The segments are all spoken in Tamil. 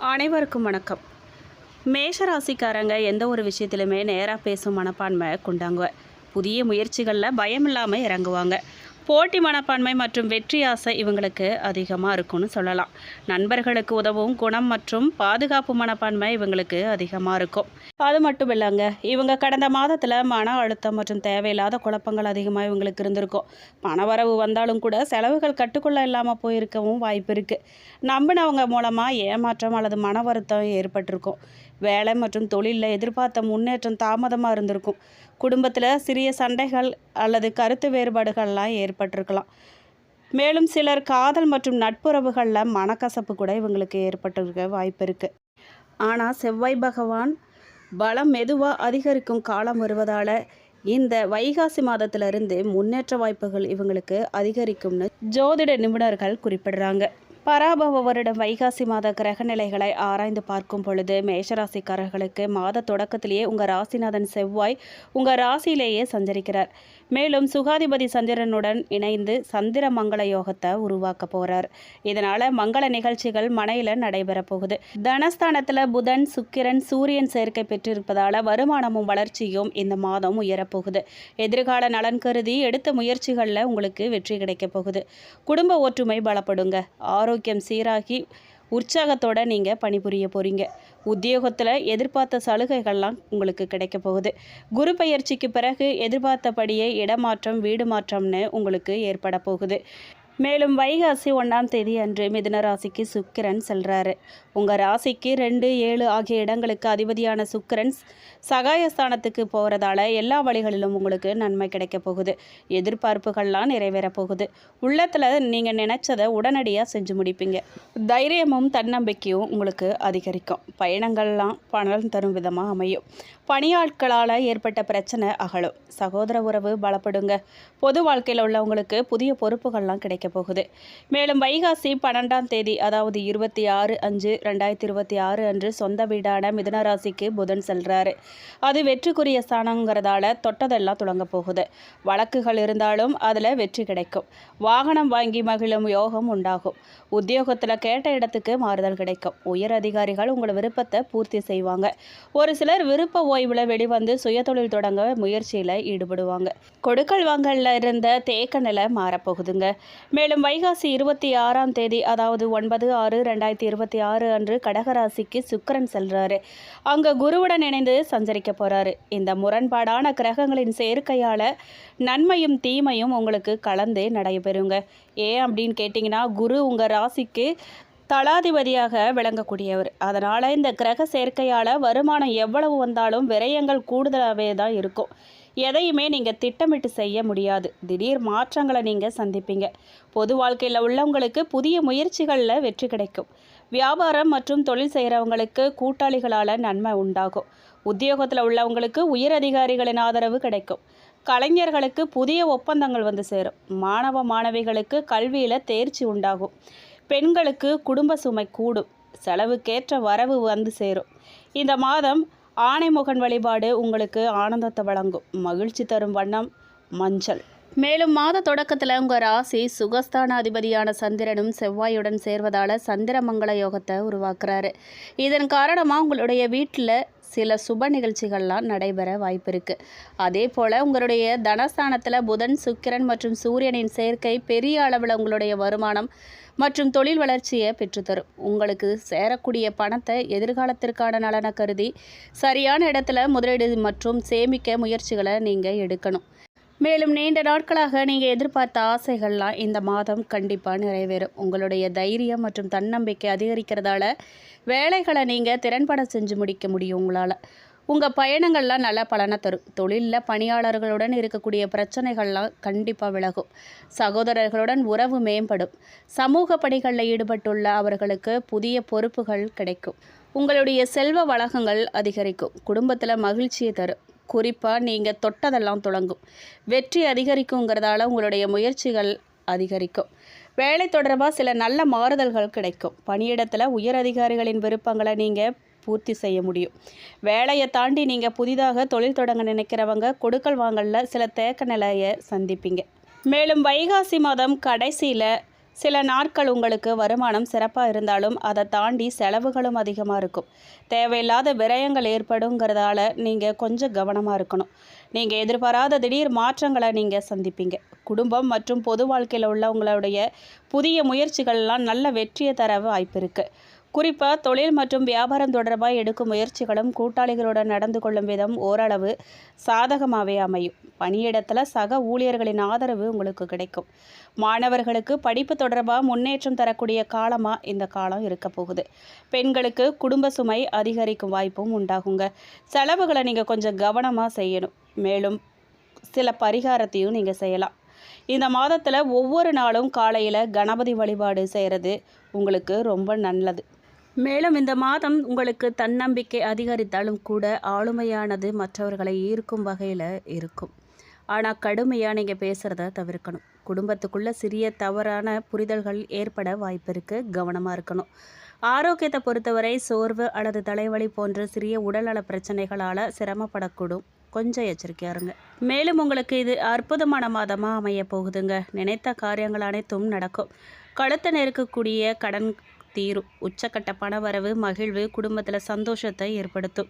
அனைவருக்கும் வணக்கம். மேஷராசிக்காரங்க எந்த ஒரு விஷயத்திலுமே நேராக பேசும் மனப்பான்மை கொண்டாங்க. புதிய முயற்சிகளில் பயம் இல்லாமல் இறங்குவாங்க. போட்டி மனப்பான்மை மற்றும் வெற்றி ஆசை இவங்களுக்கு அதிகமாக இருக்கும்னு சொல்லலாம். நண்பர்களுக்கு உதவும் குணம் மற்றும் பாதுகாப்பு மனப்பான்மை இவங்களுக்கு அதிகமாக இருக்கும். அது மட்டும் இல்லைங்க, இவங்க கடந்த மாதத்தில் மன அழுத்தம் மற்றும் தேவையில்லாத குழப்பங்கள் அதிகமாக இவங்களுக்கு இருந்திருக்கும். பணவரவு வந்தாலும் கூட செலவுகள் கட்டுக்குள்ளே இல்லாமல் போயிருக்கவும் வாய்ப்பு இருக்குது. நம்பினவங்க மூலமாக ஏமாற்றம் அல்லது மன வருத்தம் ஏற்பட்டிருக்கும். வேலை மற்றும் தொழிலில் எதிர்பார்த்த முன்னேற்றம் தாமதமாக இருந்திருக்கும். குடும்பத்தில் சிறிய சண்டைகள் அல்லது கருத்து வேறுபாடுகள்லாம் ஏற்பட்டிருக்கலாம். மேலும் சிலர் காதல் மற்றும் நட்புறவுகளில் மனக்கசப்பு கூட இவங்களுக்கு ஏற்பட்டிருக்க வாய்ப்பு இருக்குது. ஆனால் செவ்வாய் பகவான் பலம் மெதுவாக அதிகரிக்கும் காலம் வருவதால் இந்த வைகாசி மாதத்திலிருந்து முன்னேற்ற வாய்ப்புகள் இவங்களுக்கு அதிகரிக்கும்னு ஜோதிட நிபுணர்கள் குறிப்பிடுறாங்க. பராபவ வருடம் வைகாசி மாத கிரக நிலைகளை ஆராய்ந்து பார்க்கும் பொழுது மேஷராசிக்காரர்களுக்கு மாத தொடக்கத்திலேயே உங்கள் ராசிநாதன் செவ்வாய் உங்கள் ராசியிலேயே சஞ்சரிக்கிறார். மேலும் சுகாதிபதி சந்திரனுடன் இணைந்து சந்திர மங்கள யோகத்தை உருவாக்க போகிறார். இதனால் மங்கள நிகழ்ச்சிகள் மனையில் நடைபெற போகுது. தனஸ்தானத்தில் புதன் சுக்கிரன் சூரியன் சேர்க்கை பெற்றிருப்பதால் வருமானமும் வளர்ச்சியும் இந்த மாதம் உயரப்போகுது. எதிர்கால நலன் கருதி எடுத்த முயற்சிகளில் உங்களுக்கு வெற்றி கிடைக்க போகுது. குடும்ப ஒற்றுமை பலப்படுங்க. ஆரோக்கியம் சீராகி உற்சாகத்தோடு நீங்கள் பணிபுரிய போகிறீங்க. உத்தியோகத்தில் எதிர்பார்த்த சலுகைகள்லாம் உங்களுக்கு கிடைக்க போகுது. குரு பயிற்சிக்கு பிறகு எதிர்பார்த்தபடியே இடமாற்றம் வீடு மாற்றம்னு உங்களுக்கு ஏற்பட போகுது. மேலும் வைகாசி 1ஆம் தேதி அன்று மிதுன ராசிக்கு சுக்கிரன் செல்கிறாரு. உங்கள் ராசிக்கு 2, 7 ஆகிய இடங்களுக்கு அதிபதியான சுக்கிரன் சகாயஸ்தானத்துக்கு போகிறதால எல்லா வழிகளிலும் உங்களுக்கு நன்மை கிடைக்க போகுது. எதிர்பார்ப்புகள்லாம் நிறைவேற போகுது. உள்ளத்தில் நீங்கள் நினைச்சதை உடனடியாக செஞ்சு முடிப்பீங்க. தைரியமும் தன்னம்பிக்கையும் உங்களுக்கு அதிகரிக்கும். பயணங்கள்லாம் பணம் தரும் விதமாக அமையும். பணியாட்களால் ஏற்பட்ட பிரச்சனை அகலும். சகோதர உறவு பலப்படுங்க. பொது வாழ்க்கையில் உள்ளவங்களுக்கு புதிய பொறுப்புகள்லாம் கிடைக்க போகுது. மேலும் வைகாசி 12ஆம் தேதி அதாவது 26/5/2026 அன்று சொந்த வீடான மிதுன ராசிக்கு புதன் செல்றாரு. அது வெற்றிக்குரிய ஸ்தானங்கிறதால தொட்டதெல்லாம் தொடங்க போகுது. வழக்குகள் இருந்தாலும் அதில் வெற்றி கிடைக்கும். வாகனம் வாங்கி மகிழும் யோகம் உண்டாகும். உத்தியோகத்தில் கேட்ட இடத்துக்கு மாறுதல் கிடைக்கும். உயர் அதிகாரிகள் உங்கள் விருப்பத்தை பூர்த்தி செய்வாங்க. ஒரு சிலர் விருப்ப ஓய்வில் வெளிவந்து சுயதொழில் தொடங்க முயற்சியில் ஈடுபடுவாங்க. கொடுக்கல் வாங்கலில் இருந்த தேக்க நிலை மாறப்போகுதுங்க. மேலும் வைகாசி 26ஆம் தேதி அதாவது 9/6/2026 அன்று கடகராசிக்கு சுக்கிரன் செல்றாரு. அங்கே குருவுடன் இணைந்து சஞ்சரிக்க போறாரு. இந்த முரண்பாடான கிரகங்களின் சேர்க்கையால் நன்மையும் தீமையும் உங்களுக்கு கலந்து நடைபெறுங்க. ஏன் அப்படின்னு கேட்டிங்கன்னா, குரு உங்கள் ராசிக்கு தலாதிபதியாக விளங்கக்கூடியவர். அதனால் இந்த கிரக சேர்க்கையால் வருமானம் எவ்வளவு வந்தாலும் விரயங்கள் கூடுதலாகவே தான் இருக்கும். எதையுமே நீங்கள் திட்டமிட்டு செய்ய முடியாது. திடீர் மாற்றங்களை நீங்கள் சந்திப்பீங்க. பொது வாழ்க்கையில் உள்ளவங்களுக்கு புதிய முயற்சிகளில் வெற்றி கிடைக்கும். வியாபாரம் மற்றும் தொழில் செய்கிறவங்களுக்கு கூட்டாளிகளால் நன்மை உண்டாகும். உத்தியோகத்தில் உள்ளவங்களுக்கு உயர் அதிகாரிகளின் ஆதரவு கிடைக்கும். கலைஞர்களுக்கு புதிய ஒப்பந்தங்கள் வந்து சேரும். மாணவ மாணவிகளுக்கு கல்வியில் தேர்ச்சி உண்டாகும். பெண்களுக்கு குடும்ப சுமை கூடும். செலவுக்கேற்ற வரவு வந்து சேரும். இந்த மாதம் ஆனைமுகன் வழிபாடு உங்களுக்கு ஆனந்தத்தை வழங்கும். மகிழ்ச்சி தரும் வண்ணம் மஞ்சள். மேலும் மாத தொடக்கத்தில் உங்கள் ராசி சுகஸ்தான அதிபதியான சந்திரனும் செவ்வாயுடன் சேர்வதால் சந்திரமங்கள யோகத்தை உருவாக்குறாரு. இதன் காரணமாக உங்களுடைய வீட்டில் சில சுப நிகழ்ச்சிகள்லாம் நடைபெற வாய்ப்பு இருக்குது. அதே போல் உங்களுடைய தனஸ்தானத்தில் புதன் சுக்கிரன் மற்றும் சூரியனின் சேர்க்கை பெரிய அளவில் உங்களுடைய வருமானம் மற்றும் தொழில் வளர்ச்சியை பெற்றுத்தரும். உங்களுக்கு சேரக்கூடிய பணத்தை எதிர்காலத்திற்கான நலனை கருதி சரியான இடத்துல முதலீடு மற்றும் சேமிக்க முயற்சிகளை நீங்கள் எடுக்கணும். மேலும் நீண்ட நாட்களாக நீங்கள் எதிர்பார்த்த ஆசைகள்லாம் இந்த மாதம் கண்டிப்பாக நிறைவேறும். உங்களுடைய தைரியம் மற்றும் தன்னம்பிக்கை அதிகரிக்கிறதால வேலைகளை நீங்கள் திறன்பட செஞ்சு முடிக்க முடியும். உங்களால் உங்கள் பயணங்கள்லாம் நல்ல பலனை தரும். தொழிலில் பணியாளர்களுடன் இருக்கக்கூடிய பிரச்சனைகள்லாம் கண்டிப்பாக விலகும். சகோதரர்களுடன் உறவு மேம்படும். சமூக பணிகளில் ஈடுபட்டுள்ள அவர்களுக்கு புதிய பொறுப்புகள் கிடைக்கும். உங்களுடைய செல்வ வளங்கள் அதிகரிக்கும். குடும்பத்தில் மகிழ்ச்சியை தரும். குறிப்பாக நீங்கள் தொட்டதெல்லாம் தொடங்கும். வெற்றி அதிகரிக்குங்கிறதால உங்களுடைய முயற்சிகள் அதிகரிக்கும். வேலை தொடர்பாக சில நல்ல மாறுதல்கள் கிடைக்கும். பணியிடத்தில் உயர் அதிகாரிகளின் விருப்பங்களை நீங்கள் பூர்த்தி செய்ய முடியும். வேலையை தாண்டி நீங்கள் புதிதாக தொழில் தொடங்க நினைக்கிறவங்க கொடுக்கல் வாங்கலில் சில தேக்க நிலையை சந்திப்பீங்க. மேலும் வைகாசி மாதம் கடைசியில் சில நாட்கள் உங்களுக்கு வருமானம் சிறப்பாக இருந்தாலும் அதை தாண்டி செலவுகளும் அதிகமாக இருக்கும். தேவையில்லாத விரயங்கள் ஏற்படுங்கிறதால நீங்கள் கொஞ்சம் கவனமாக இருக்கணும். நீங்கள் எதிர்பாராத திடீர் மாற்றங்களை நீங்கள் சந்திப்பீங்க. குடும்பம் மற்றும் பொது வாழ்க்கையில் உள்ள உங்களுடைய புதிய முயற்சிகள்லாம் நல்ல வெற்றியை தர வாய்ப்பு இருக்குது. குறிப்பாக தொழில் மற்றும் வியாபாரம் தொடர்பாக எடுக்கும் முயற்சிகளும் கூட்டாளிகளுடன் நடந்து கொள்ளும் விதம் ஓரளவு சாதகமாகவே அமையும். பணியிடத்தில் சக ஊழியர்களின் ஆதரவு உங்களுக்கு கிடைக்கும். மாணவர்களுக்கு படிப்பு தொடர்பாக முன்னேற்றம் தரக்கூடிய காலமாக இந்த காலம் இருக்க போகுது. பெண்களுக்கு குடும்ப சுமை அதிகரிக்கும் வாய்ப்பும் உண்டாகுங்க. செலவுகளை நீங்கள் கொஞ்சம் கவனமாக செய்யணும். மேலும் சில பரிகாரத்தையும் நீங்கள் செய்யலாம். இந்த மாதத்தில் ஒவ்வொரு நாளும் காலையில் கணபதி வழிபாடு செய்கிறது உங்களுக்கு ரொம்ப நல்லது. மேலும் இந்த மாதம் உங்களுக்கு தன்னம்பிக்கை அதிகரித்தாலும் கூட ஆளுமையானது மற்றவர்களை ஈர்க்கும் வகையில் இருக்கும். ஆனால் கடுமையாக நீங்கள் பேசுகிறத தவிர்க்கணும். குடும்பத்துக்குள்ளே சிறிய தவறான புரிதல்கள் ஏற்பட வாய்ப்பு இருக்குது. கவனமாக இருக்கணும். ஆரோக்கியத்தை பொறுத்தவரை சோர்வு அல்லது தலைவலி போன்ற சிறிய உடல்நல பிரச்சனைகளால் சிரமப்படக்கூடும். கொஞ்சம் எச்சரிக்கையாக இருங்க. மேலும் உங்களுக்கு இது அற்புதமான மாதமாக அமைய போகுதுங்க. நினைத்த காரியங்கள் அனைத்தும் நடக்கும். கழுத்தை நெருக்கக்கூடிய கடன் தீரும். உச்சக்கட்ட பணவரவு மகிழ்வு குடும்பத்தில் சந்தோஷத்தை ஏற்படுத்தும்.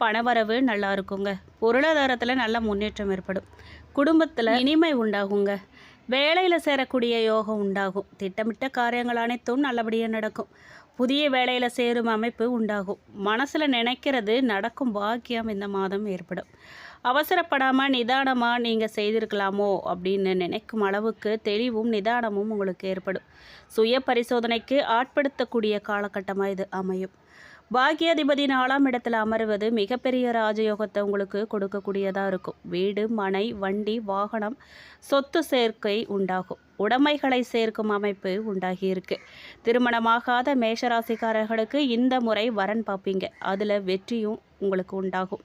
பணவரவு நல்லா இருக்குங்க. பொருளாதாரத்தில் நல்ல முன்னேற்றம் ஏற்படும். குடும்பத்தில் இனிமை உண்டாகுங்க. வேலையில் சேரக்கூடிய யோகம் உண்டாகும். திட்டமிட்ட காரியங்கள் அனைத்தும் நல்லபடியாக நடக்கும். புதிய வேலையில் சேரும் அமைப்பு உண்டாகும். மனசில் நினைக்கிறது நடக்கும் பாக்கியம் இந்த மாதம் ஏற்படும். அவசரப்படாமல் நிதானமாக நீங்கள் செய்திருக்கலாமோ அப்படின்னு நினைக்கும் அளவுக்கு தெளிவும் நிதானமும் உங்களுக்கு ஏற்படும். சுய பரிசோதனைக்கு ஆட்படுத்தக்கூடிய காலகட்டமாக இது அமையும். பாக்கியாதிபதி 4ஆம் இடத்துல அமர்வது மிகப்பெரிய ராஜயோகத்தை உங்களுக்கு கொடுக்கக்கூடியதாக இருக்கும். வீடு மனை வண்டி வாகனம் சொத்து சேர்க்கை உண்டாகும். உடைமைகளை சேர்க்கும் அமைப்பு உண்டாகியிருக்கு. திருமணமாகாத மேஷராசிக்காரர்களுக்கு இந்த முறை வரன் பார்ப்பீங்க. அதில் வெற்றியும் உங்களுக்கு உண்டாகும்.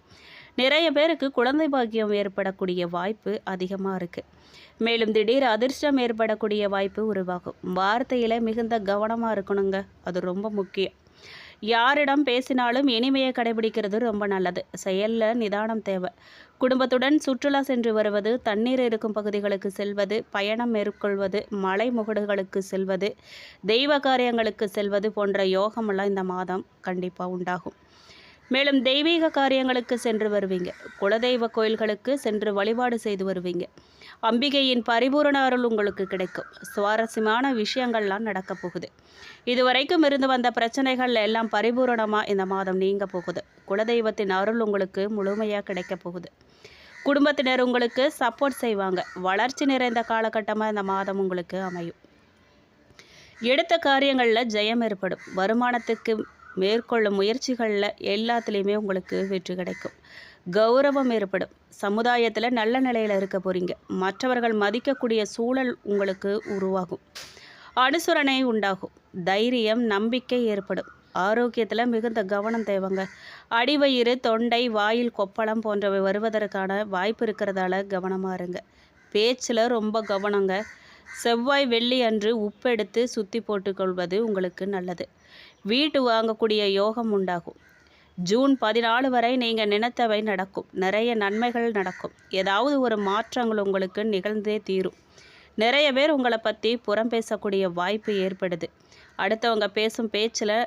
நிறைய பேருக்கு குழந்தை பாக்கியம் ஏற்படக்கூடிய வாய்ப்பு அதிகமாக இருக்குது. மேலும் திடீர் அதிர்ஷ்டம் ஏற்படக்கூடிய வாய்ப்பு உருவாகும். வார்த்தையில் மிகுந்த கவனமாக இருக்கணுங்க. அது ரொம்ப முக்கியம். யாரிடம் பேசினாலும் இனிமையை கடைபிடிக்கிறது ரொம்ப நல்லது. செயலில் நிதானம் தேவை. குடும்பத்துடன் சுற்றுலா சென்று வருவது, தண்ணீர் இருக்கும் பகுதிகளுக்கு செல்வது, பயணம் மேற்கொள்வது, மலை முகடுகளுக்கு செல்வது, தெய்வ காரியங்களுக்கு செல்வது போன்ற யோகமெல்லாம் இந்த மாதம் கண்டிப்பாக உண்டாகும். மேலும் தெய்வீக காரியங்களுக்கு சென்று வருவீங்க. குலதெய்வ கோயில்களுக்கு சென்று வழிபாடு செய்து வருவீங்க. அம்பிகையின் பரிபூரண அருள் உங்களுக்கு கிடைக்கும். சுவாரஸ்யமான விஷயங்கள்லாம் நடக்க போகுது. இதுவரைக்கும் இருந்து வந்த பிரச்சனைகள் எல்லாம் பரிபூரணமாக இந்த மாதம் நீங்க போகுது. குலதெய்வத்தின் அருள் உங்களுக்கு முழுமையாக கிடைக்க போகுது. குடும்பத்தினர் உங்களுக்கு சப்போர்ட் செய்வாங்க. வளர்ச்சி நிறைந்த காலகட்டமாக இந்த மாதம் உங்களுக்கு அமையும். எடுத்த காரியங்களில் ஜெயம் ஏற்படும். வருமானத்துக்கு மேற்கொள்ளும் முயற்சிகளில் எல்லாத்துலேயுமே உங்களுக்கு வெற்றி கிடைக்கும். கௌரவம் ஏற்படும். சமுதாயத்தில் நல்ல நிலையில் இருக்க போகிறீங்க. மற்றவர்கள் மதிக்கக்கூடிய சூழல் உங்களுக்கு உருவாகும். அனுசரணை உண்டாகும். தைரியம் நம்பிக்கை ஏற்படும். ஆரோக்கியத்தில் மிகுந்த கவனம் தேவைங்க. அடிவயிறு தொண்டை வாயில் கொப்பளம் போன்றவை வருவதற்கான வாய்ப்பு இருக்கிறதால கவனமாக இருங்க. பேச்சில் ரொம்ப கவனங்க. செவ்வாய் வெள்ளி அன்று உப்பெடுத்து சுற்றி போட்டுக்கொள்வது உங்களுக்கு நல்லது. வீட்டு வாங்கக்கூடிய யோகம் உண்டாகும். ஜூன் 14 வரை நீங்கள் நினைத்தவை நடக்கும். நிறைய நன்மைகள் நடக்கும். ஏதாவது ஒரு மாற்றங்கள் உங்களுக்கு நிகழ்ந்தே தீரும். நிறைய பேர் உங்களை பற்றி புறம் பேசக்கூடிய வாய்ப்பு ஏற்படுது. அடுத்தவங்க பேசும் பேச்சில்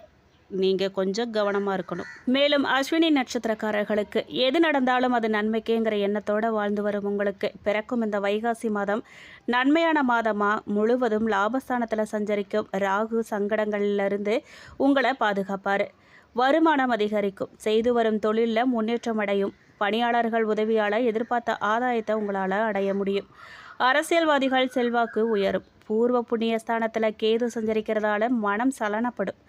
நீங்கள் கொஞ்சம் கவனமாக இருக்கணும். மேலும் அஸ்வினி நட்சத்திரக்காரர்களுக்கு எது நடந்தாலும் அது நன்மைக்குங்கிற எண்ணத்தோடு வாழ்ந்து வரும் உங்களுக்கு பிறக்கும் இந்த வைகாசி மாதம் நன்மையான மாதமாக முழுவதும் லாபஸ்தானத்தில் சஞ்சரிக்கும் ராகு சங்கடங்களிலிருந்து உங்களை பாதுகாப்பார். வருமானம் அதிகரிக்கும். செய்து வரும் தொழிலில் முன்னேற்றம் அடையும். பணியாளர்கள் உதவியால் எதிர்பார்த்த ஆதாயத்தை உங்களால் அடைய முடியும். அரசியல்வாதிகள் செல்வாக்கு உயரும். பூர்வ புண்ணிய ஸ்தானத்தில் கேது சஞ்சரிக்கிறதால மனம் சலனப்படும்.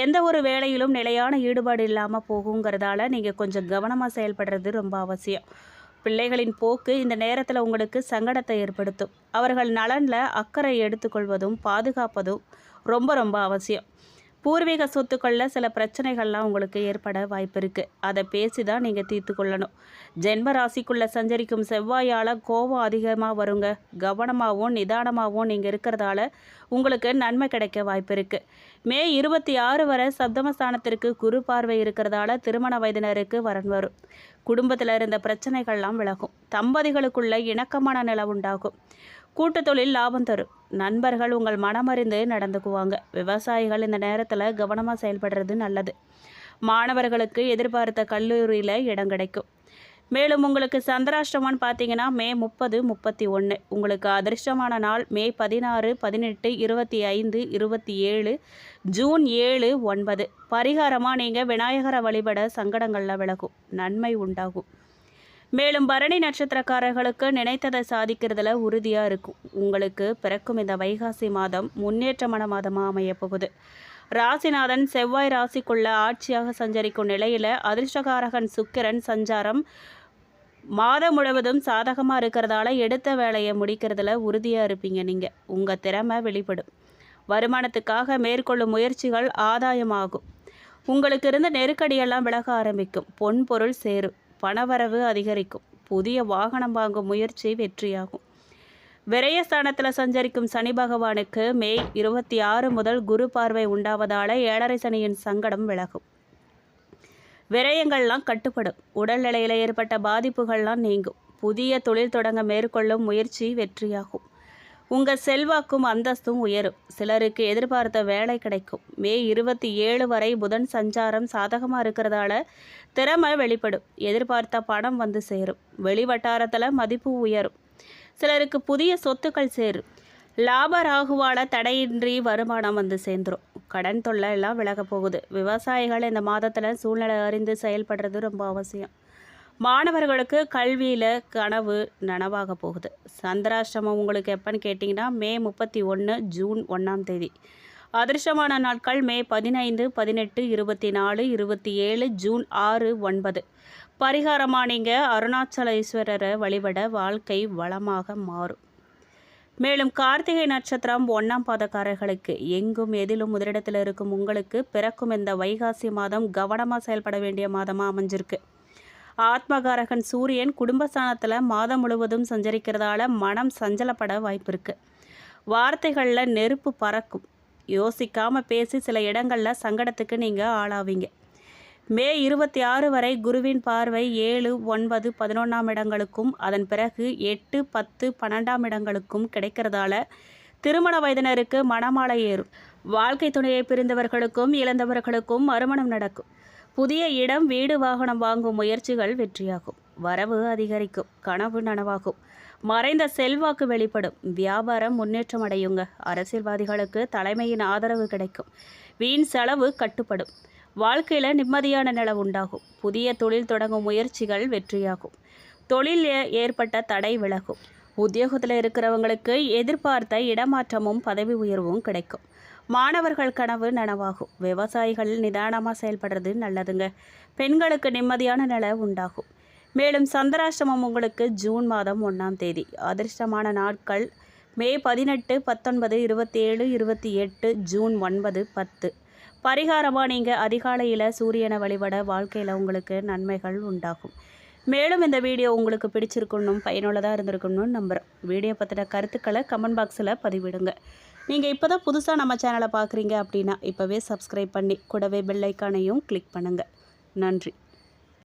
எந்த ஒரு வேலையிலும் நிலையான ஈடுபாடு இல்லாமல் போகுங்கிறதால நீங்கள் கொஞ்சம் கவனமாக செயல்படுறது ரொம்ப அவசியம். பிள்ளைகளின் போக்கு இந்த நேரத்தில் உங்களுக்கு சங்கடத்தை ஏற்படுத்தும். அவர்கள் நலனில் அக்கறை எடுத்துக்கொள்வதும் பாதுகாப்பதும் ரொம்ப ரொம்ப அவசியம். பூர்வீக சொத்துக்களில் சில பிரச்சனைகள்லாம் உங்களுக்கு ஏற்பட வாய்ப்பு இருக்குது. அதை பேசி தான் நீங்கள் தீர்த்து கொள்ளணும். ஜென்ம ராசிக்குள்ளே சஞ்சரிக்கும் செவ்வாயால் கோபம் அதிகமாக வருங்க. கவனமாகவும் நிதானமாகவும் நீங்கள் இருக்கிறதால உங்களுக்கு நன்மை கிடைக்க வாய்ப்பு இருக்குது. மே 26 வரை சப்தமஸ்தானத்திற்கு குரு பார்வை இருக்கிறதால திருமண வயதினருக்கு வரன் வரும். குடும்பத்தில் இருந்த பிரச்சனைகள்லாம் விலகும். தம்பதிகளுக்குள்ள இணக்கமான நிலை உண்டாகும். கூட்டு தொழில் லாபம் தரும். நண்பர்கள் உங்கள் மனமறிந்து நடந்துக்குவாங்க. விவசாயிகள் இந்த நேரத்தில் கவனமாக செயல்படுறது நல்லது. மாணவர்களுக்கு எதிர்பார்த்த கல்லூரியில் இடம் கிடைக்கும். மேலும் உங்களுக்கு சந்திராஷ்டமம்னு பார்த்தீங்கன்னா மே 30, 31. உங்களுக்கு அதிர்ஷ்டமான நாள் மே 16, 18, 25, 27, ஜூன் 7, 9. பரிகாரமாக நீங்கள் விநாயகரை வழிபட சங்கடங்களில் விலகும், நன்மை உண்டாகும். மேலும் பரணி நட்சத்திரக்காரர்களுக்கு நினைத்ததை சாதிக்கிறதுல உறுதியாக இருக்கும். உங்களுக்கு பிறக்கும் இந்த வைகாசி மாதம் முன்னேற்றமான மாதமாக அமையப் போகுது. ராசிநாதன் செவ்வாய் ராசிக்குள்ள ஆட்சியாக சஞ்சரிக்கும் நிலையில் அதிர்ஷ்டகாரகன் சுக்கிரன் சஞ்சாரம் மாதம் முழுவதும் சாதகமாக இருக்கிறதால எடுத்த வேலையை முடிக்கிறதுல உறுதியாக இருப்பீங்க. நீங்கள் உங்கள் திறமை வெளிப்படும். வருமானத்துக்காக மேற்கொள்ளும் முயற்சிகள் ஆதாயமாகும். உங்களுக்கு இருந்த நெருக்கடியெல்லாம் விலக ஆரம்பிக்கும். பொன் பொருள் சேரும். பணவரவு அதிகரிக்கும். புதிய வாகனம் வாங்கும் முயற்சி வெற்றியாகும். விரயஸ்தானத்தில் சஞ்சரிக்கும் சனி பகவானுக்கு மே 26 முதல் குரு பார்வை உண்டாவதால் 7.5 சனியின் சங்கடம் விலகும். விரயங்கள்லாம் கட்டுப்படும். உடல்நிலையில் ஏற்பட்ட பாதிப்புகள்லாம் நீங்கும். புதிய தொழில் தொடங்க மேற்கொள்ளும் முயற்சி வெற்றியாகும். உங்கள் செல்வாக்கும் அந்தஸ்தும் உயரும். சிலருக்கு எதிர்பார்த்த வேலை கிடைக்கும். மே 27 வரை புதன் சஞ்சாரம் சாதகமாக இருக்கிறதால திறமை வெளிப்படும். எதிர்பார்த்த பணம் வந்து சேரும். வெளிவட்டாரத்தில் மதிப்பு உயரும். சிலருக்கு புதிய சொத்துக்கள் சேரும். லாப ராகுவால் தடையின்றி வருமானம் வந்து சேர்ந்துடும். கடன் தொல்லை எல்லாம் விலக போகுது. விவசாயிகள் இந்த மாதத்தில் சூழ்நிலை அறிந்து செயல்படுறது ரொம்ப அவசியம். மாணவர்களுக்கு கல்வியில் கனவு நனவாக போகுது. சந்திராஷ்டமம் உங்களுக்கு எப்போன்னு கேட்டிங்கன்னா மே 31, ஜூன் 1. அதிர்ஷ்டமான நாட்கள் மே 15, 18, 24, 27, ஜூன் 6, 9. பரிகாரமாக நீங்கள் அருணாச்சலேஸ்வரரை வழிபட வாழ்க்கை வளமாக மாறும். மேலும் கார்த்திகை நட்சத்திரம் 1ஆம் பாதக்காரர்களுக்கு எங்கும் எதிலும் முதலிடத்தில் இருக்கும் உங்களுக்கு பிறக்கும் இந்த வைகாசி மாதம் கவனமாக செயல்பட வேண்டிய மாதமாக அமைஞ்சிருக்கு. ஆத்மகாரகன் சூரியன் குடும்பஸ்தானத்தில் மாதம் முழுவதும் சஞ்சரிக்கிறதால மனம் சஞ்சலப்பட வாய்ப்பு இருக்குது. வார்த்தைகளில் நெருப்பு பறக்கும். யோசிக்காமல் பேசி சில இடங்களில் சங்கடத்துக்கு நீங்கள் ஆளாவீங்க. மே 26 வரை குருவின் பார்வை 7, 9, 11ஆம் இடங்களுக்கும் அதன் பிறகு 8, 10, 12ஆம் இடங்களுக்கும் கிடைக்கிறதால திருமண வயதினருக்கு மணமாலை ஏறும். வாழ்க்கை துணையை பிரிந்தவர்களுக்கும் இழந்தவர்களுக்கும் மறுமணம் நடக்கும். புதிய இடம் வீடு வாகனம் வாங்கும் முயற்சிகள் வெற்றியாகும். வரவு அதிகரிக்கும். கனவு நனவாகும். மறைந்த செல்வாக்கு வெளிப்படும். வியாபாரம் முன்னேற்றம் அடையுங்க. அரசியல்வாதிகளுக்கு தலைமையின் ஆதரவு கிடைக்கும். வீண் செலவு கட்டுப்படும். வாழ்க்கையில் நிம்மதியான நிலை உண்டாகும். புதிய தொழில் தொடங்கும் முயற்சிகள் வெற்றியாகும். தொழிலில் ஏற்பட்ட தடை விலகும். உத்தியோகத்தில் இருக்கிறவங்களுக்கு எதிர்பார்த்த இடமாற்றமும் பதவி உயர்வும் கிடைக்கும். மாணவர்கள் கனவு நனவாகும். விவசாயிகள் நிதானமாக செயல்படுறது நல்லதுங்க. பெண்களுக்கு நிம்மதியான நிலை உண்டாகும். மேலும் சந்திராஷ்டமம் உங்களுக்கு ஜூன் மாதம் 1. அதிர்ஷ்டமான நாட்கள் மே 18, 19, 27, 28, ஜூன் 9, 10. பரிகாரமாக நீங்கள் அதிகாலையில் சூரியனை வழிபட வாழ்க்கையில் உங்களுக்கு நன்மைகள் உண்டாகும். மேலும் இந்த வீடியோ உங்களுக்கு பிடிச்சிருக்கணும், பயனுள்ளதாக இருந்திருக்கணும்னு நம்புகிறேன். வீடியோ பற்றின கருத்துக்களை கமெண்ட் பாக்ஸில் பதிவிடுங்க. நீங்கள் இப்போ தான் புதுசாக நம்ம சேனலை பார்க்குறீங்க அப்படின்னா இப்போவே சப்ஸ்கிரைப் பண்ணி கூடவே பெல் ஐக்கானையும் கிளிக் பண்ணுங்கள். நன்றி.